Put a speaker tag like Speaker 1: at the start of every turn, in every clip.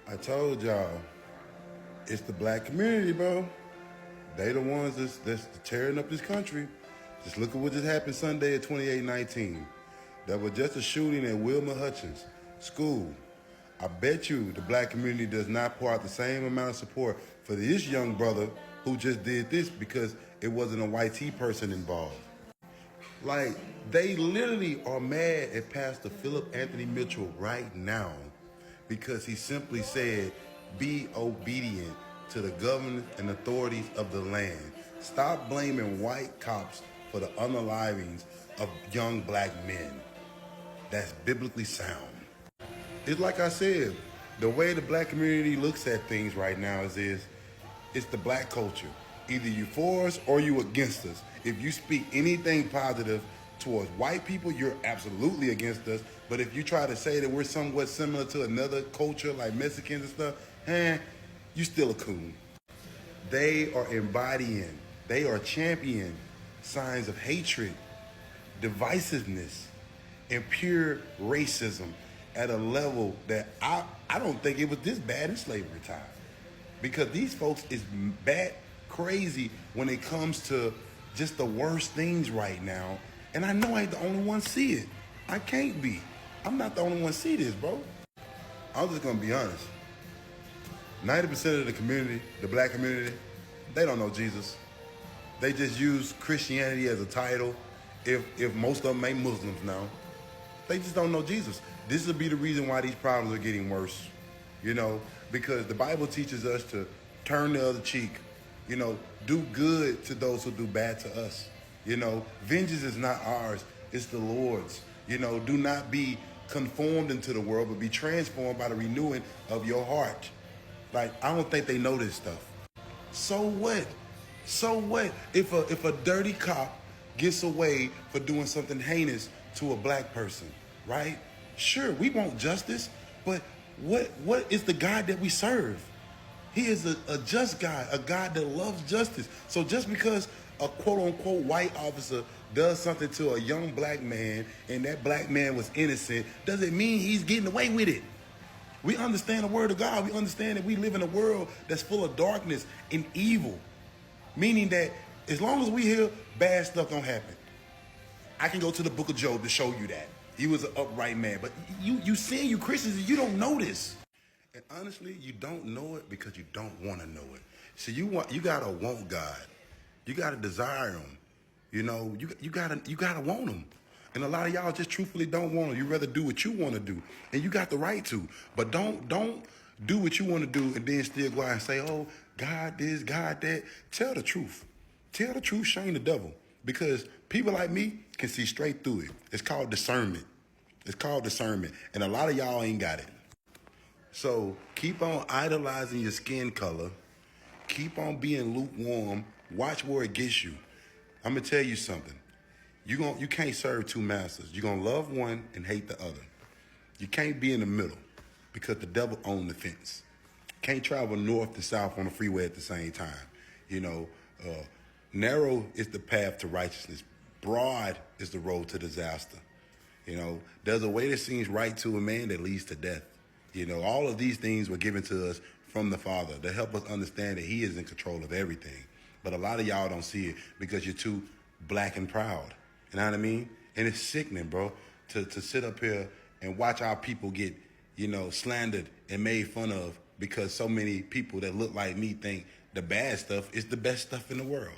Speaker 1: I told y'all, it's the black community, bro. They the ones that's tearing up this country. Just look at what just happened Sunday at 2819. That was just a shooting at Wilma Hutchins School. I bet you the black community does not pour out the same amount of support for this young brother who just did this because it wasn't a white T person involved. Like, they literally are mad at Pastor Philip Anthony Mitchell right now because he simply said, be obedient to the government and authorities of the land. Stop blaming white cops for the unalivings of young black men. That's biblically sound. It's like I said, the way the black community looks at things right now is it's the black culture. Either you for us or you against us. If you speak anything positive towards white people, you're absolutely against us. But if you try to say that we're somewhat similar to another culture like Mexicans and stuff, you still a coon. They are embodying, they are championing signs of hatred, divisiveness, and pure racism at a level that I don't think it was this bad in slavery time. Because these folks is bad crazy when it comes to just the worst things right now. And I know I ain't the only one see it. I can't be. I'm not the only one see this, bro. I'm just gonna be honest. 90% of the community, the black community, they don't know Jesus. They just use Christianity as a title. If most of them ain't Muslims now, they just don't know Jesus. This will be the reason why these problems are getting worse, because the Bible teaches us to turn the other cheek, do good to those who do bad to us. Vengeance is not ours, it's the Lord's. Do not be conformed into the world, but be transformed by the renewing of your heart. Like, I don't think they know this stuff. So what? So what if a dirty cop gets away for doing something heinous to a black person, right? Sure, we want justice, but what is the God that we serve? He is a just God, a God that loves justice. So just because a quote-unquote white officer does something to a young black man and that black man was innocent, doesn't mean he's getting away with it. We understand the word of God. We understand that we live in a world that's full of darkness and evil. Meaning that as long as we hear bad stuff don't happen. I can go to the book of Job to show you that. He was an upright man. But you Christians, you don't know this. And honestly, you don't know it because you don't want to know it. So you gotta want God. You gotta desire him. You gotta want him. And a lot of y'all just truthfully don't want him. You rather do what you want to do. And you got the right to. But don't do what you want to do and then still go out and say, oh, God this, God that. Tell the truth. Tell the truth, shame the devil. Because people like me can see straight through it. It's called discernment. It's called discernment. And a lot of y'all ain't got it. So keep on idolizing your skin color. Keep on being lukewarm. Watch where it gets you. I'm going to tell you something. You can't serve two masters. You're going to love one and hate the other. You can't be in the middle because the devil owns the fence. Can't travel north to south on the freeway at the same time. Narrow is the path to righteousness. Broad is the road to disaster. There's a way that seems right to a man that leads to death. All of these things were given to us from the Father to help us understand that he is in control of everything. But a lot of y'all don't see it because you're too black and proud. You know what I mean? And it's sickening, bro, to sit up here and watch our people get, slandered and made fun of because so many people that look like me think the bad stuff is the best stuff in the world.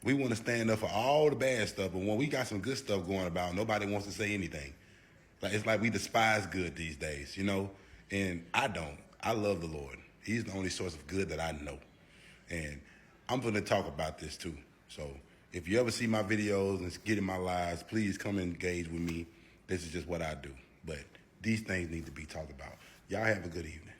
Speaker 1: We want to stand up for all the bad stuff, but when we got some good stuff going about, nobody wants to say anything. It's like we despise good these days, And I don't. I love the Lord. He's the only source of good that I know. And I'm going to talk about this too. So if you ever see my videos and get in my lives, please come and engage with me. This is just what I do. But these things need to be talked about. Y'all have a good evening.